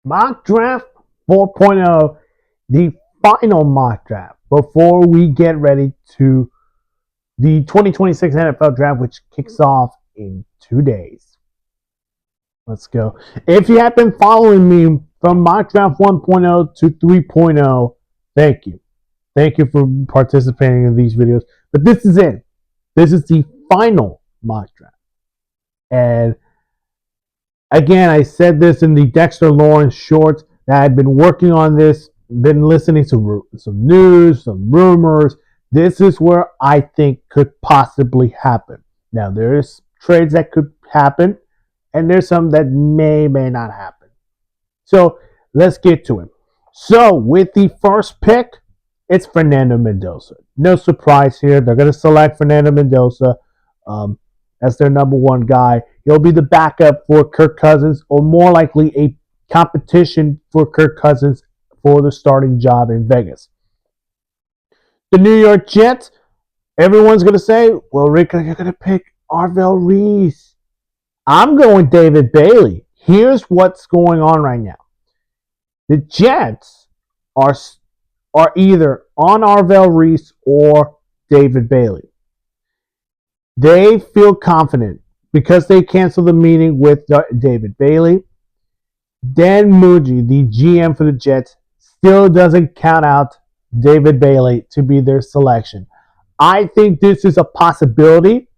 Mock Draft 4.0, the final mock draft before we get ready to the 2026 NFL draft, which kicks off in 2 days. Let's go. If you have been following me from mock draft 1.0 to 3.0, thank you. Thank you for participating in these videos. But this is it. This is the final mock draft. And again, I said this in the Dexter Lawrence shorts that I've been working on this, been listening to some news, some rumors. This is where I think could possibly happen. Now, there's trades that could happen, and there's some that may not happen. So let's get to it. So with the first pick, it's Fernando Mendoza. No surprise here. They're going to select Fernando Mendoza as their number one guy. He'll be the backup for Kirk Cousins, or more likely a competition for Kirk Cousins for the starting job in Vegas. The New York Jets, everyone's going to say, well, Rick, you're going to pick Arvell Reese. I'm going David Bailey. Here's what's going on right now. The Jets are either on Arvell Reese or David Bailey. They feel confident because they canceled the meeting with David Bailey. Dan Muggi, the GM for the Jets, still doesn't count out David Bailey to be their selection. I think this is a possibility.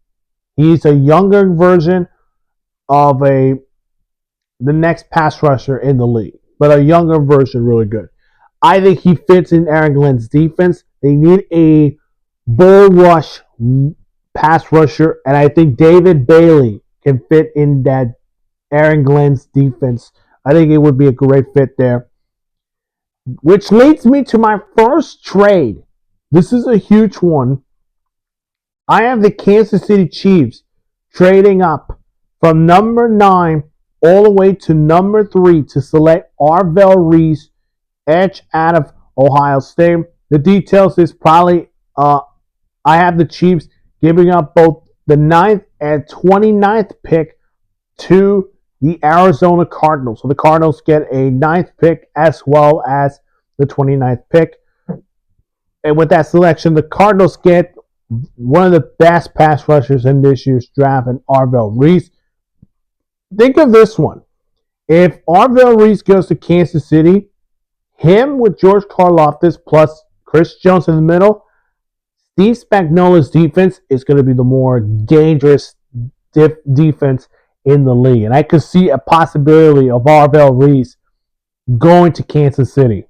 He's a younger version of the next pass rusher in the league, but a younger version, really good. I think he fits in Aaron Glenn's defense. They need a bull rush pass rusher, and I think David Bailey can fit in that Aaron Glenn's defense. I think it would be a great fit there. Which leads me to my first trade. This is a huge one. I have the Kansas City Chiefs trading up from number 9 all the way to number 3 to select Arvell Reese, edge out of Ohio State. The details is probably I have the Chiefs giving up both the 9th and 29th pick to the Arizona Cardinals. So the Cardinals get a 9th pick as well as the 29th pick. And with that selection, the Cardinals get one of the best pass rushers in this year's draft, in Arvell Reese. Think of this one. If Arvell Reese goes to Kansas City, him with George Karlaftis plus Chris Jones in the middle, Steve Spagnuolo's defense is going to be the more dangerous defense in the league. And I could see a possibility of Arvell Reese going to Kansas City.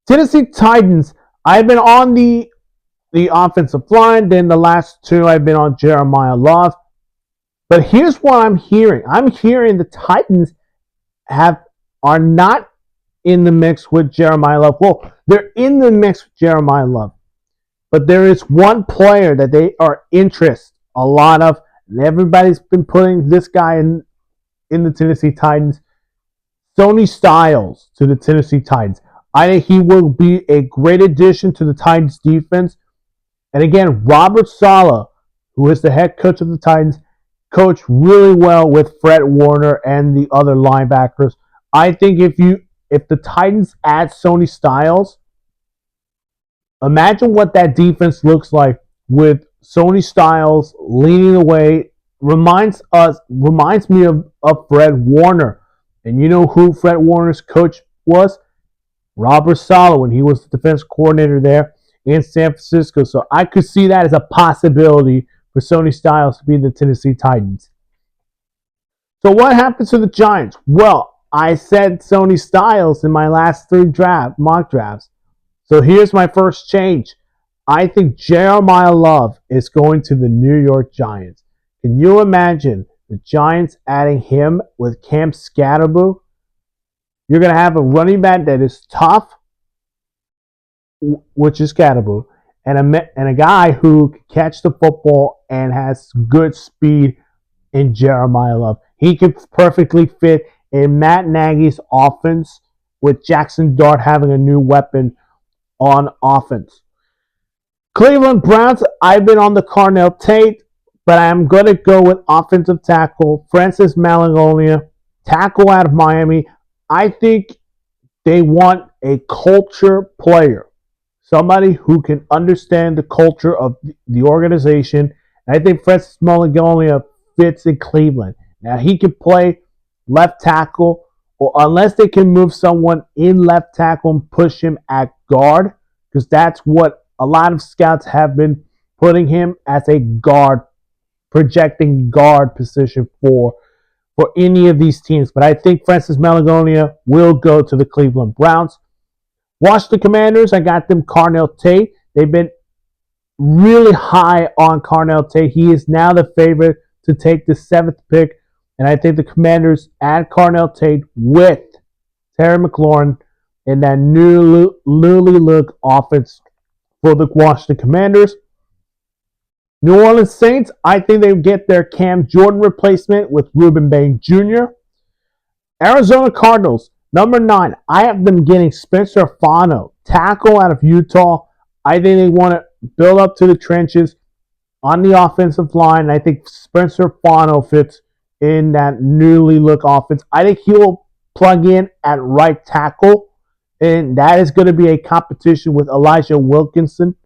Tennessee Titans, I've been on the offensive line. Then the last two, I've been on Jeremiah Love. But here's what I'm hearing. I'm hearing the Titans are not in the mix with Jeremiah Love. Well, they're in the mix with Jeremiah Love. But there is one player that they are interested a lot of, and everybody's been putting this guy in the Tennessee Titans, Sonny Styles, to the Tennessee Titans. I think he will be a great addition to the Titans defense. And again, Robert Saleh, who is the head coach of the Titans, coached really well with Fred Warner and the other linebackers. I think if the Titans add Sonny Styles, imagine what that defense looks like with Sonny Styles leading the way. Reminds me of Fred Warner. And you know who Fred Warner's coach was? Robert Saleh, when he was the defense coordinator there in San Francisco. So I could see that as a possibility for Sonny Styles to be the Tennessee Titans. So what happens to the Giants? Well, I said Sonny Styles in my last 3 mock drafts. So here's my first change. I think Jeremiah Love is going to the New York Giants. Can you imagine the Giants adding him with Cam Skattebo? You're going to have a running back that is tough, which is Skattebo, and a guy who can catch the football and has good speed in Jeremiah Love. He could perfectly fit in Matt Nagy's offense, with Jackson Dart having a new weapon on offense. Cleveland Browns, I've been on the Carnell Tate, but I'm going to go with offensive tackle Francis Maligonia, tackle out of Miami. I think they want a culture player, somebody who can understand the culture of the organization. And I think Francis Mauigonia fits in Cleveland. Now he could play left tackle, or unless they can move someone in left tackle and push him at guard, because that's what a lot of scouts have been putting him as a guard, projecting guard position for any of these teams. But I think Francis Mauigonia will go to the Cleveland Browns. Washington Commanders, I got them Carnell Tate. They've been really high on Carnell Tate. He is now the favorite to take the 7th pick. And I think the Commanders add Carnell Tate with Terry McLaurin in that newly look offense for the Washington Commanders. New Orleans Saints, I think they get their Cam Jordan replacement with Ruben Bain Jr. Arizona Cardinals, number 9, I have them getting Spencer Fano, tackle out of Utah. I think they want to build up to the trenches on the offensive line. I think Spencer Fano fits in that newly look offense. I think he will plug in at right tackle, and that is going to be a competition with Elijah Wilkinson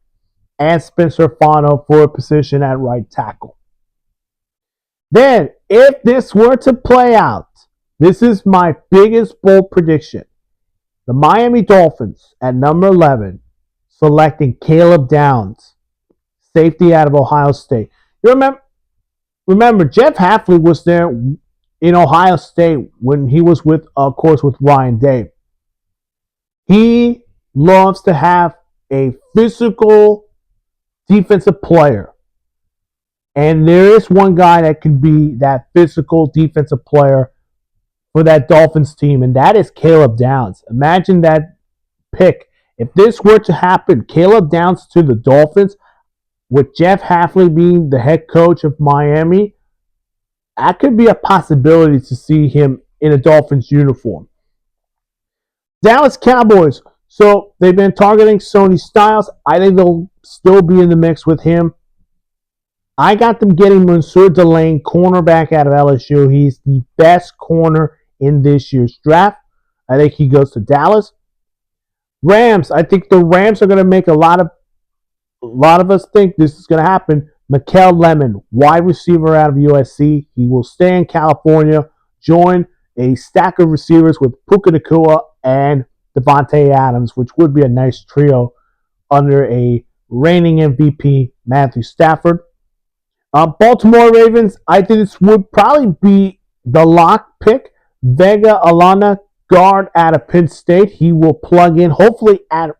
and Spencer Fano for a position at right tackle. Then, if this were to play out, this is my biggest bold prediction. The Miami Dolphins at number 11 selecting Caleb Downs, safety out of Ohio State. You remember Jeff Hafley was there in Ohio State when he was with, of course, with Ryan Day. He loves to have a physical defensive player. And there is one guy that can be that physical defensive player for that Dolphins team, and that is Caleb Downs. Imagine that pick. If this were to happen, Caleb Downs to the Dolphins, with Jeff Hafley being the head coach of Miami, that could be a possibility to see him in a Dolphins uniform. Dallas Cowboys. So they've been targeting Sonny Styles. I think they'll still be in the mix with him. I got them getting Mansour Delane, cornerback out of LSU. He's the best corner in this year's draft. I think he goes to Dallas. Rams. I think the Rams are going to make a lot of us think this is going to happen. Mikael Lemon, wide receiver out of USC. He will stay in California, join a stack of receivers with Puka Nacua and Devontae Adams, which would be a nice trio under a reigning MVP, Matthew Stafford. Baltimore Ravens, I think this would probably be the lock pick. Vega Alana, guard out of Penn State. He will plug in, hopefully at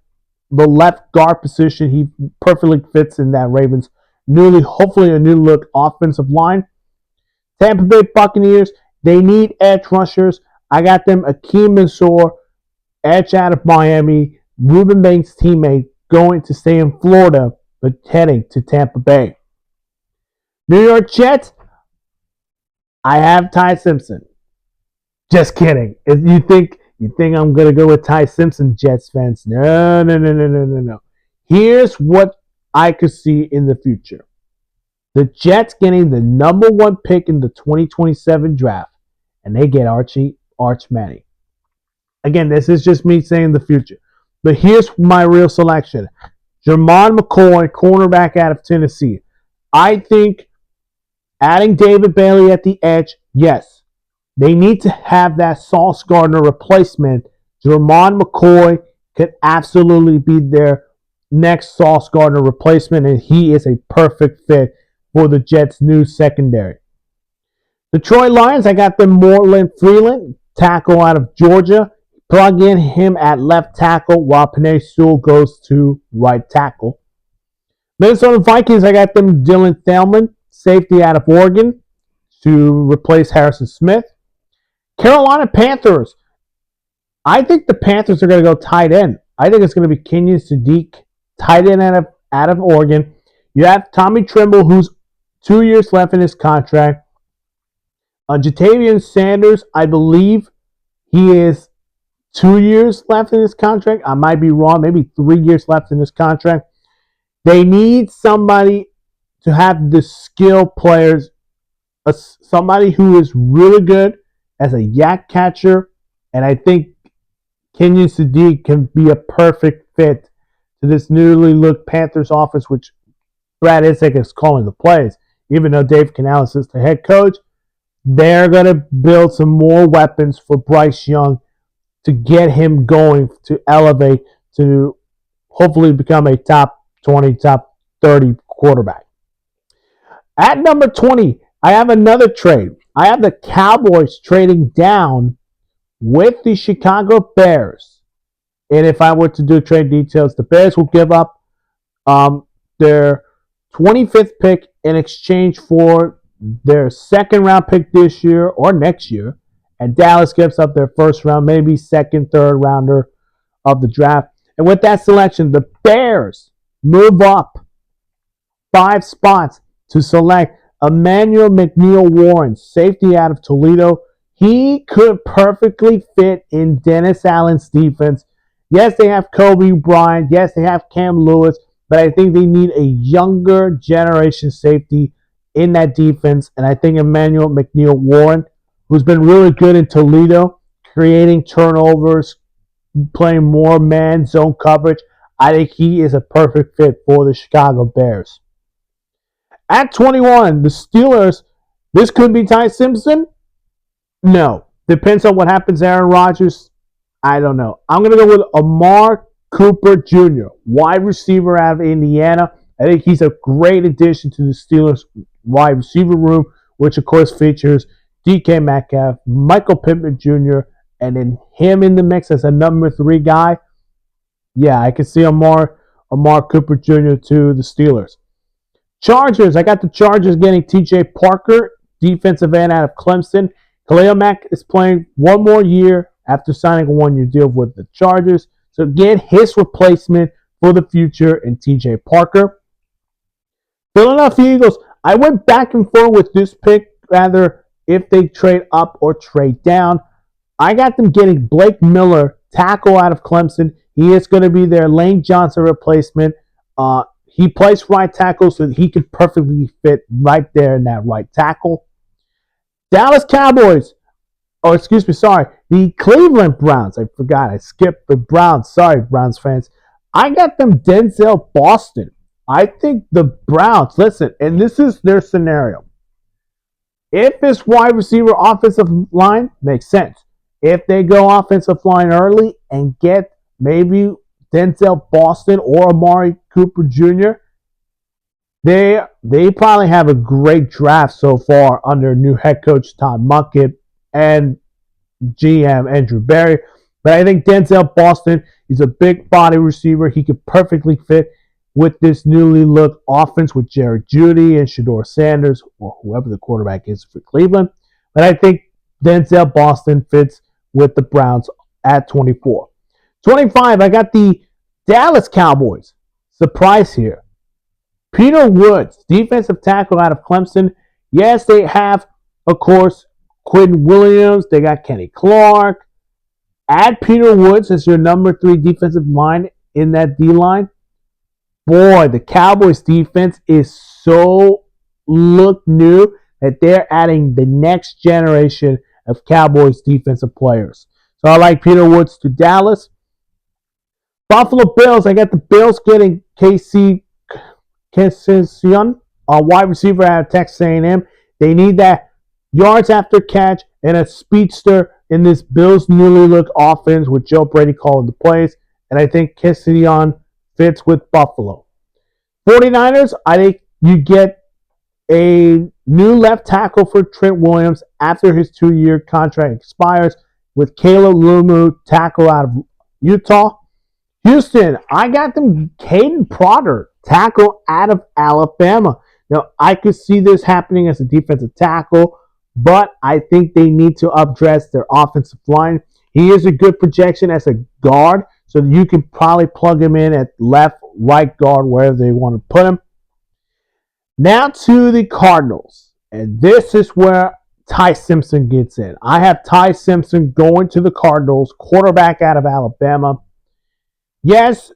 the left guard position. He perfectly fits in that Ravens hopefully a new look offensive line. Tampa Bay Buccaneers, they need edge rushers. I got them Akeem Mansour, edge out of Miami. Ruben Bain's teammate, going to stay in Florida, but heading to Tampa Bay. New York Jets, I have Ty Simpson. Just kidding. If you think I'm going to go with Ty Simpson, Jets fans? No. Here's what I could see in the future. The Jets getting the number 1 pick in the 2027 draft, and they get Arch Manning. Again, this is just me saying the future. But here's my real selection. Jermon McCoy, cornerback out of Tennessee. I think adding David Bailey at the edge, yes. They need to have that Sauce Gardner replacement. Jermon McCoy could absolutely be their next Sauce Gardner replacement, and he is a perfect fit for the Jets' new secondary. Detroit Lions, I got them Moreland Freeland, tackle out of Georgia. Plug in him at left tackle while Penei Sewell goes to right tackle. Minnesota Vikings, I got them Dylan Thelman, safety out of Oregon, to replace Harrison Smith. Carolina Panthers, I think the Panthers are going to go tight end. I think it's going to be Kenyon Sadiq, tight end out of Oregon. You have Tommy Tremble, who's 2 years left in his contract. Jatavian Sanders, I believe he is 2 years left in his contract. I might be wrong. Maybe 3 years left in his contract. They need somebody to have the skill players, somebody who is really good as a yak catcher And I think Kenyon Sadiq can be a perfect fit to this newly looked Panthers offense, which Brad Isaac is calling the plays. Even though Dave Canales is the head coach, they're going to build some more weapons for Bryce Young to get him going, to elevate, to hopefully become a top 20, top 30 quarterback. At number 20, I have another trade. I have the Cowboys trading down with the Chicago Bears. And if I were to do trade details, the Bears will give up their 25th pick in exchange for their second round pick this year or next year. And Dallas gives up their first round, maybe second, third rounder of the draft. And with that selection, the Bears move up 5 spots to select Emmanuel McNeil-Warren, safety out of Toledo. He could perfectly fit in Dennis Allen's defense. Yes, they have Kobe Bryant. Yes, they have Cam Lewis. But I think they need a younger generation safety in that defense. And I think Emmanuel McNeil-Warren, who's been really good in Toledo, creating turnovers, playing more man zone coverage, I think he is a perfect fit for the Chicago Bears. At 21, the Steelers, this could be Ty Simpson. No. Depends on what happens to Aaron Rodgers. I don't know. I'm going to go with Amari Cooper Jr., wide receiver out of Indiana. I think he's a great addition to the Steelers wide receiver room, which of course features DK Metcalf, Michael Pittman Jr., and then him in the mix as a number 3 guy. Yeah, I can see Amari Cooper Jr. to the Steelers. Chargers, I got the Chargers getting TJ Parker, defensive end out of Clemson. Khalil Mack is playing one more year after signing a 1-year deal with the Chargers. So get his replacement for the future in TJ Parker. Philadelphia Eagles, I went back and forth with this pick, rather if they trade up or trade down. I got them getting Blake Miller, tackle out of Clemson. He is going to be their Lane Johnson replacement. He plays right tackle, so he could perfectly fit right there in that right tackle. Dallas Cowboys, the Cleveland Browns. I forgot, I skipped the Browns. Sorry, Browns fans. I got them Denzel Boston. I think the Browns, listen, and this is their scenario. If this wide receiver offensive line makes sense, if they go offensive line early and get maybe Denzel Boston or Amari Cooper Jr., they probably have a great draft so far under new head coach Todd Munkett and GM Andrew Berry. But I think Denzel Boston is a big body receiver. He could perfectly fit with this newly looked offense with Jared Jeudy and Shedeur Sanders, or whoever the quarterback is for Cleveland. But I think Denzel Boston fits with the Browns at 24. 25, I got the Dallas Cowboys. Surprise here. Peter Woods, defensive tackle out of Clemson. Yes, they have, of course, Quinn Williams. They got Kenny Clark. Add Peter Woods as your number 3 defensive line in that D-line. Boy, the Cowboys defense is so look new that they're adding the next generation of Cowboys defensive players. So I like Peter Woods to Dallas. Buffalo Bills, I got the Bills getting Casey Kessian, a wide receiver out of Texas A&M. They need that yards after catch and a speedster in this Bills newly looked offense with Joe Brady calling the plays. And I think Kessian fits with Buffalo. 49ers, I think you get a new left tackle for Trent Williams after his 2-year contract expires with Caleb Lumu, tackle out of Utah. Houston, I got them Caden Potter, tackle out of Alabama. Now, I could see this happening as a defensive tackle, but I think they need to updress their offensive line. He is a good projection as a guard, so you can probably plug him in at left, right guard, wherever they want to put him. Now to the Cardinals, and this is where Ty Simpson gets in. I have Ty Simpson going to the Cardinals, quarterback out of Alabama. Yes,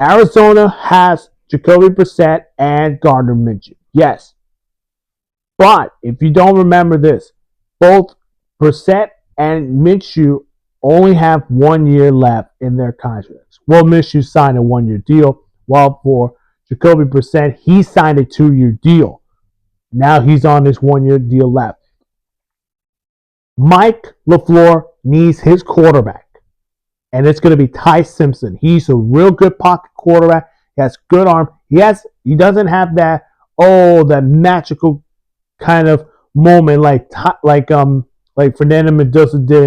Arizona has Jacoby Brissett and Gardner Minshew. Yes. But if you don't remember this, both Brissett and Minshew only have 1 year left in their contracts. Well, Minshew signed a 1 year deal, while for Jacoby Brissett, he signed a 2 year deal. Now he's on this 1 year deal left. Mike LaFleur needs his quarterback, and it's going to be Ty Simpson. He's a real good pocket quarterback. He has good arm. He doesn't have that magical kind of moment like Fernando Mendoza did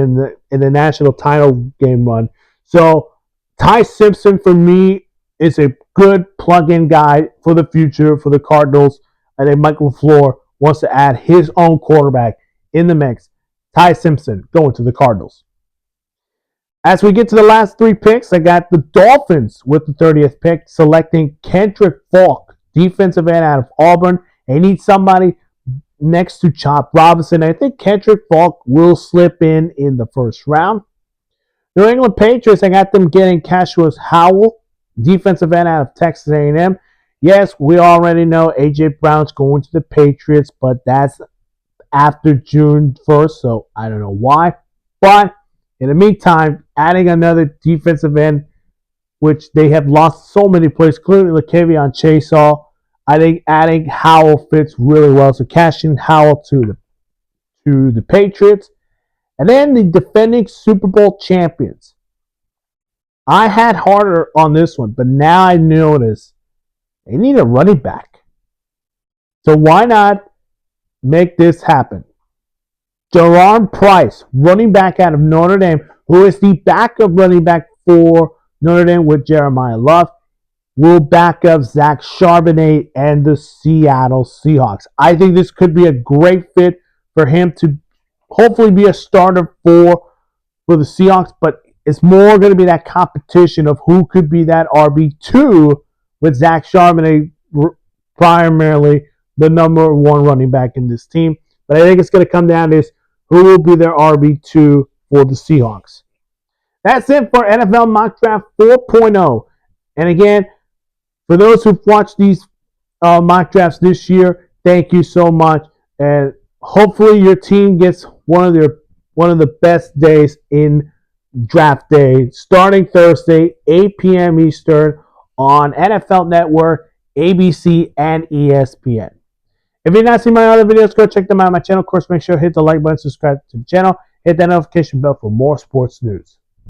in the national title game run. So Ty Simpson for me is a good plug-in guy for the future for the Cardinals. I think Mike LaFleur wants to add his own quarterback in the mix. Ty Simpson going to the Cardinals. As we get to the last 3 picks, I got the Dolphins with the 30th pick, selecting Kendrick Falk, defensive end out of Auburn. They need somebody next to Chop Robinson. I think Kendrick Falk will slip in the first round. New England Patriots, I got them getting Cassius Howell, defensive end out of Texas A&M. Yes, we already know A.J. Brown's going to the Patriots, but that's after June 1st, so I don't know why. But in the meantime, adding another defensive end, which they have lost so many players, clearly LaKavion Chaseall, I think adding Howell fits really well. So cashing Howell to the Patriots. And then the defending Super Bowl champions. I had harder on this one, but now I notice they need a running back. So why not make this happen? Jerron Price, running back out of Notre Dame, who is the backup running back for Notre Dame with Jeremiah Love, will back up Zach Charbonnet and the Seattle Seahawks. I think this could be a great fit for him to hopefully be a starter for the Seahawks, but it's more going to be that competition of who could be that RB2 with Zach Charbonnet primarily the number 1 running back in this team. But I think it's going to come down to this, who will be their RB2 for the Seahawks. That's it for NFL Mock Draft 4.0. And again, for those who've watched these mock drafts this year, thank you so much. And hopefully your team gets one of the best days in draft day, starting Thursday, 8 p.m. Eastern on NFL Network, ABC, and ESPN. If you've not seen my other videos, go check them out on my channel. Of course, make sure to hit the like button, subscribe to the channel, hit that notification bell for more sports news.